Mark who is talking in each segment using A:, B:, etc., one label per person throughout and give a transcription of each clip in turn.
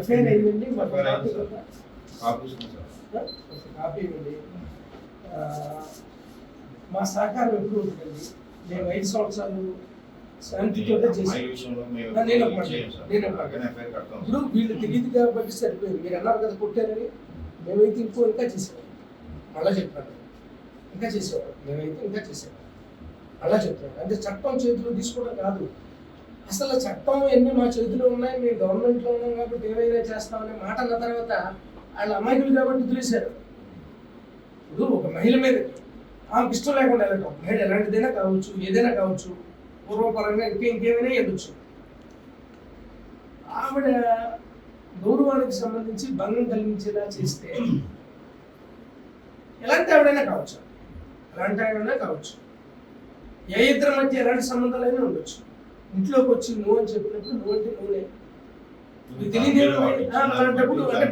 A: FIR అయ్యింది, copy ఇవ్వండి. మా సహకారం ఎప్పుడు ఉంటుందండి. మేము 5 సంవత్సరాలు శాంతితో ఇప్పుడు వీళ్ళు తెలియదు కాబట్టి సరిపోయింది. మీరు అన్నారు కదా కొట్టారని, మేమైతే ఇంకా చేసేవాళ్ళం. మళ్ళా చెప్పాను, ఇంకా చేసేవాళ్ళం. మేమైతే ఇంకా చేసేవాళ్ళం. అలా చెప్తాను. అంటే చట్టం చేతిలో తీసుకోవడం కాదు, అసలు చట్టం ఎన్ని మా చేతిలో ఉన్నాయి, మేము గవర్నమెంట్లో ఉన్నాం కాబట్టి ఏమైనా చేస్తామనే మాట అన్న తర్వాత వాళ్ళ అమాయకులు కాబట్టి వదిలేశారు. ఇప్పుడు ఒక మహిళ మీద ఆమెకు ఇష్టం లేకుండా వెళ్ళటం, మహిళ ఎలాంటిదైనా కావచ్చు, ఏదైనా కావచ్చు, పూర్వపరంగా ఇంకేమైనా వెళ్ళొచ్చు. ఆవిడ గౌరవానికి సంబంధించి భంగం కలిగించేలా చేస్తే ఎలాంటి ఆవిడైనా కావచ్చు, ఏ ఇద్దరి మధ్య ఎలాంటి సంబంధాలైనా ఉండొచ్చు. ఇంట్లోకి వచ్చి నువ్వు అని చెప్పినప్పుడు నువ్వు అంటే నువ్వునే తెలియదు అలాంటప్పుడు అంటే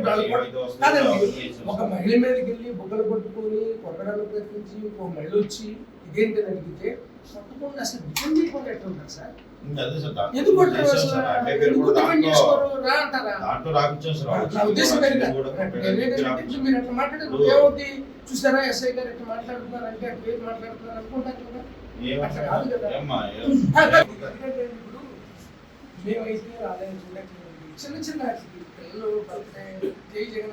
A: కాదండి. ఒక మహిళ మీదకి వెళ్ళి బుగ్గలు పట్టుకొని కొట్టడానికి ప్రయత్నించి ఒక మహిళ వచ్చి ఇదేంటి అడిగితే తప్పకుండా అసలు డిఫెండ్ చేయకుండా ఎట్లా ఉంటారు సార్? ఎందుకు కొట్టారు అసలు? ఎందుకు డిఫెండ్ చేసుకోరు రా అంటారా? నా ఉద్దేశం మీరు అట్లా మాట్లాడారు ఏమవుతుంది చూసారా? ఎస్ఐ గారు ఎట్లా మాట్లాడుతున్నారు అంటే అట్లా ఏం మాట్లాడుతున్నారు అనుకుంటారు కదా. అట్లా కాదు కదా. ఇప్పుడు మేమైతే ఆదాయం చూడట్లేదు. చిన్న చిన్న పిల్లలు జై జగన్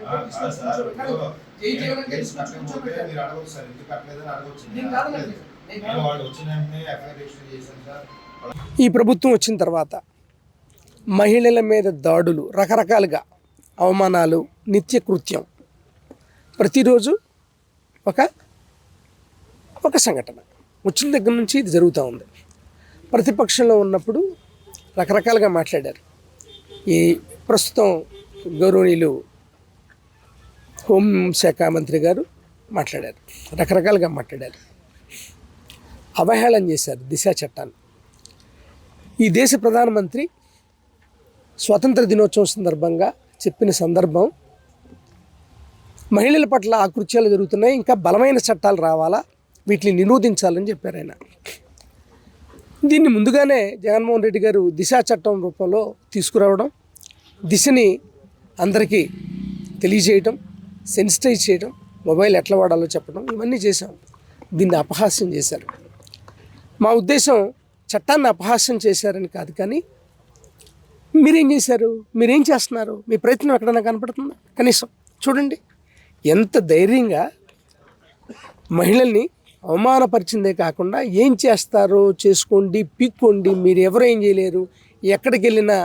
A: ఈ ప్రభుత్వం వచ్చిన తర్వాత మహిళల మీద దాడులు, రకరకాలుగా అవమానాలు, నిత్యకృత్యం, ప్రతిరోజు ఒక సంఘటన వచ్చిన దగ్గర నుంచి ఇది జరుగుతూ ఉంది. ప్రతిపక్షంలో ఉన్నప్పుడు రకరకాలుగా మాట్లాడారు. ఈ ప్రస్తుతం గౌరవనీయులు హోంశాఖ మంత్రి గారు మాట్లాడారు, రకరకాలుగా మాట్లాడారు, అవహేళన చేశారు దిశ చట్టాన్ని. ఈ దేశ ప్రధానమంత్రి స్వాతంత్ర దినోత్సవం సందర్భంగా చెప్పిన సందర్భం, మహిళల పట్ల ఆకృత్యాలు జరుగుతున్నాయి, ఇంకా బలమైన చట్టాలు రావాలా, వీటిని నిరోధించాలని చెప్పారు ఆయన. దీన్ని ముందుగానే జగన్మోహన్ రెడ్డి గారు దిశ చట్టం రూపంలో తీసుకురావడం, దిశని అందరికీ తెలియజేయటం, సెన్సిటైజ్ చేయడం, మొబైల్ ఎట్లా వాడాలో చెప్పడం, ఇవన్నీ చేశాం. దీన్ని అపహాస్యం చేశారు. మా ఉద్దేశం చట్టాన్ని అపహాస్యం చేశారని కాదు, కానీ మీరేం చేశారు, మీరేం చేస్తున్నారు, మీ ప్రయత్నం ఎక్కడైనా కనపడుతుందా? కనీసం చూడండి. ఎంత ధైర్యంగా మహిళల్ని అవమానపరిచిందే కాకుండా ఏం చేస్తారో చేసుకోండి, పీక్కోండి, మీరు ఎవరు ఏం చేయలేరు, ఎక్కడికి వెళ్ళినా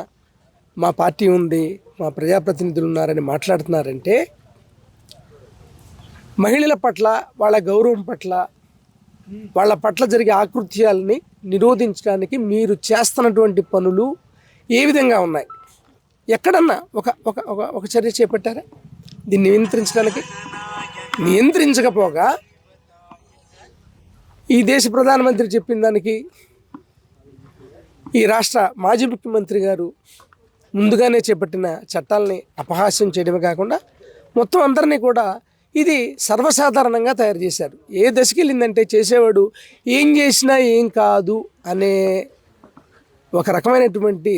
A: మా పార్టీ ఉంది, మా ప్రజాప్రతినిధులు ఉన్నారని మాట్లాడుతున్నారంటే, మహిళల పట్ల, వాళ్ళ గౌరవం పట్ల, వాళ్ళ పట్ల జరిగే ఆకృత్యాలని నిరోధించడానికి మీరు చేస్తున్నటువంటి పనులు ఏ విధంగా ఉన్నాయి? ఎక్కడన్నా ఒక చర్య చేపట్టారా దీన్ని నియంత్రించడానికి? నియంత్రించకపోగా ఈ దేశ ప్రధానమంత్రి చెప్పిన దానికి ఈ రాష్ట్ర మాజీ ముఖ్యమంత్రి గారు ముందుగానే చేపట్టిన చట్టాలని అపహాస్యం చేయడమే కాకుండా మొత్తం అందరినీ కూడా ఇది సర్వసాధారణంగా తయారు చేశారు. ఏ దశకి వెళ్ళిందంటే చేసేవాడు ఏం చేసినా ఏం కాదు అనే ఒక రకమైనటువంటి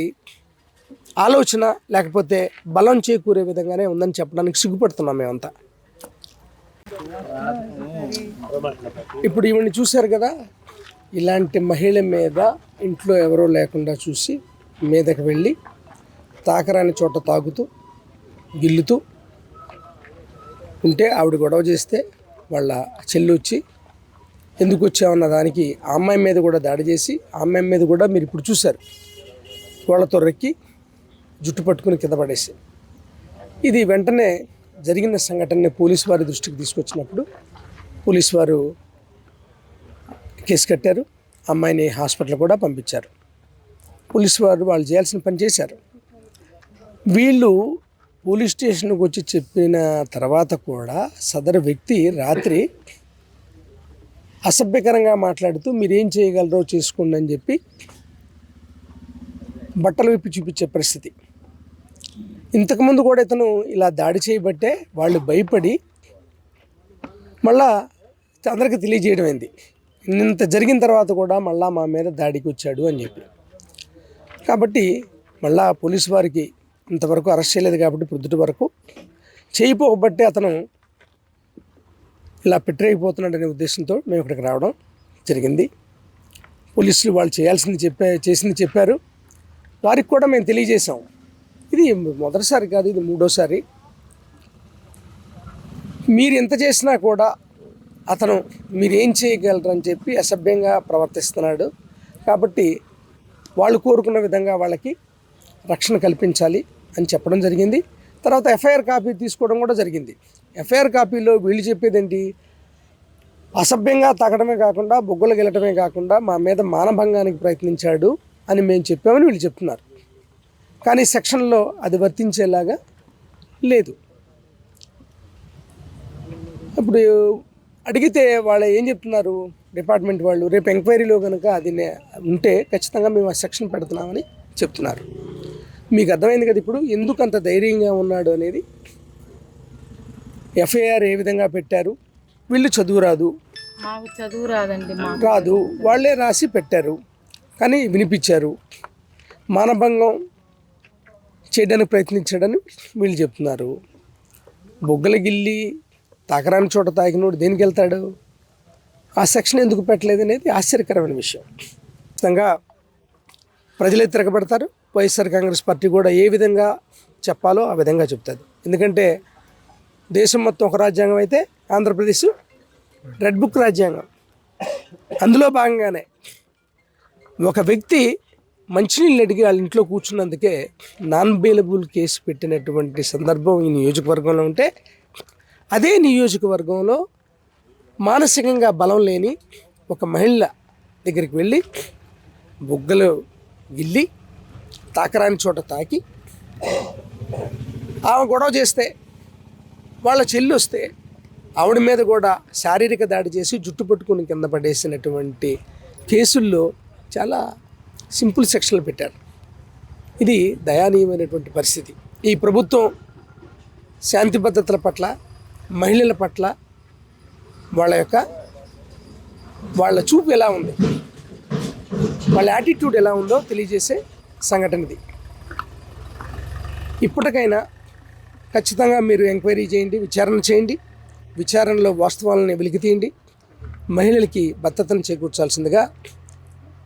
A: ఆలోచన, లేకపోతే బలం చేకూరే విధంగానే ఉందని చెప్పడానికి సిగ్గుపడుతున్నాం మేమంతా. ఇప్పుడు ఈవిని చూశారు కదా, ఇలాంటి మహిళ మీద ఇంట్లో ఎవరో లేకుండా చూసి మీదకి వెళ్ళి తాకరాని చోట తాగుతూ గిల్లుతూ ఉంటే ఆవిడ గొడవ చేస్తే వాళ్ళ చెల్లి వచ్చి ఎందుకు వచ్చామన్న దానికి ఆ అమ్మాయి మీద కూడా దాడి చేసి, ఆ అమ్మాయి మీద కూడా మీరు ఇప్పుడు చూశారు వాళ్ళతో రెక్కి జుట్టు పట్టుకుని కింద పడేసి, ఇది వెంటనే జరిగిన సంఘటనని పోలీసు వారి దృష్టికి తీసుకొచ్చినప్పుడు పోలీసు వారు కేసు కట్టారు, అమ్మాయిని హాస్పిటల్ కూడా పంపించారు. పోలీసు వారు వాళ్ళు చేయాల్సిన పని చేశారు. వీళ్ళు పోలీస్ స్టేషన్కి వచ్చి చెప్పిన తర్వాత కూడా సదరు వ్యక్తి రాత్రి అసభ్యకరంగా మాట్లాడుతూ మీరేం చేయగలరో చేసుకోండి అని చెప్పి బట్టలు విప్పి చూపించే పరిస్థితి. ఇంతకుముందు కూడా ఇతను ఇలా దాడి చేయబట్టే వాళ్ళు భయపడి మళ్ళా అందరికీ తెలియజేయడం అయింది. ఇంత జరిగిన తర్వాత కూడా మళ్ళా మా మీద దాడికి వచ్చాడు అని చెప్పి. కాబట్టి మళ్ళా పోలీసు వారికి ఇంతవరకు అరెస్ట్ చేయలేదు కాబట్టి పొద్దుటి వరకు చేయకపోబట్టే అతను ఇలా పెట్టరేగిపోతున్నాడనే ఉద్దేశంతో మేము ఇక్కడికి రావడం జరిగింది. పోలీసులు వాళ్ళు చేసింది చెప్పారు. వారికి కూడా మేము తెలియజేసాం. ఇది మొదటిసారి కాదు, ఇది మూడోసారి. మీరు ఎంత చేసినా కూడా అతను మీరేం చేయగలరని చెప్పి అసభ్యంగా ప్రవర్తిస్తున్నాడు. కాబట్టి వాళ్ళు కోరుకున్న విధంగా వాళ్ళకి రక్షణ కల్పించాలి అని చెప్పడం జరిగింది. తర్వాత ఎఫ్ఐఆర్ కాపీ తీసుకోవడం కూడా జరిగింది. ఎఫ్ఐఆర్ కాపీలో వీళ్ళు చెప్పేది ఏంటి, అసభ్యంగా తాగడమే కాకుండా బొగ్గులు గెలటమే కాకుండా మా మీద మానభంగానికి ప్రయత్నించాడు అని మేము చెప్పామని వీళ్ళు చెప్తున్నారు. కానీ సెక్షన్లో అది వర్తించేలాగా లేదు. ఇప్పుడు అడిగితే వాళ్ళు ఏం చెప్తున్నారు, డిపార్ట్మెంట్ వాళ్ళు రేపు ఎంక్వైరీలో కనుక అది ఉంటే ఖచ్చితంగా మేము ఆ సెక్షన్ పెడుతున్నామని చెప్తున్నారు. మీకు అర్థమైంది కదా ఇప్పుడు ఎందుకు అంత ధైర్యంగా ఉన్నాడు అనేది. ఎఫ్ఐఆర్ ఏ విధంగా పెట్టారు, వీళ్ళు చదువు రాదు,
B: మాకు చదువు రాదండి,
A: రాదు, వాళ్ళే రాసి పెట్టారు కానీ వినిపించారు. మానభంగం చేయడానికి ప్రయత్నించాడని వీళ్ళు చెప్తున్నారు. బొగ్గల గిల్లి తాకరాని చోట తాకినోడు దేనికి వెళ్తాడు, ఆ సెక్షన్ ఎందుకు పెట్టలేదు అనేది ఆశ్చర్యకరమైన విషయం. ఖచ్చితంగా ప్రజలే తిరగబడతారు. వైఎస్ఆర్ కాంగ్రెస్ పార్టీ కూడా ఏ విధంగా చెప్పాలో ఆ విధంగా చెప్తుంది. ఎందుకంటే దేశం మొత్తం ఒక రాజ్యాంగం అయితే ఆంధ్రప్రదేశ్ రెడ్ బుక్ రాజ్యాంగం. అందులో భాగంగానే ఒక వ్యక్తి మంచినీళ్ళు అడిగి వాళ్ళ ఇంట్లో కూర్చున్నందుకే నాన్ బెయిలబుల్ కేసు పెట్టినటువంటి సందర్భం ఈ నియోజకవర్గంలో ఉంటే, అదే నియోజకవర్గంలో మానసికంగా బలం లేని ఒక మహిళ దగ్గరికి వెళ్ళి బొగ్గలు గిల్లి తాకరాని చోట తాకి ఆమె గొడవ చేస్తే, వాళ్ళ చెల్లి వస్తే ఆవిడ మీద కూడా శారీరక దాడి చేసి జుట్టు పట్టుకుని కింద పడేసినటువంటి కేసుల్లో చాలా సింపుల్ సెక్షన్లు పెట్టారు. ఇది దయానీయమైనటువంటి పరిస్థితి. ఈ ప్రభుత్వం శాంతి భద్రతల పట్ల, మహిళల పట్ల వాళ్ళ చూపు ఎలా ఉంది, వాళ్ళ యాటిట్యూడ్ ఎలా ఉందో తెలియజేసే సంఘటన ఇది. ఇప్పటికైనా ఖచ్చితంగా మీరు ఎంక్వైరీ చేయండి, విచారణ చేయండి. విచారణలో వాస్తవాలను వెలికి తీయండి. మహిళలకి భద్రతను చేకూర్చాల్సిందిగా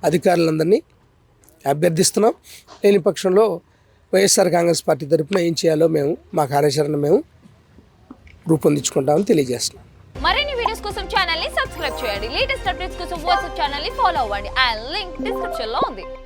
A: అధికారులందరినీ అభ్యర్థిస్తున్నాం. లేని పక్షంలో వైఎస్ఆర్ కాంగ్రెస్ పార్టీ తరఫున ఏం చేయాలో మా కార్యాచరణ మేము రూపొందించుకుంటామని తెలియజేస్తున్నాం.
C: మరిన్ని వీడియోస్ కోసం ఛానల్ ని సబ్స్క్రైబ్ చేయండి. లేటెస్ట్ అప్డేట్స్ కోసం వాట్సాప్ ఛానల్ ని ఫాలో అవ్వండి. ఆ లింక్ డిస్క్రిప్షన్ లో ఉంది.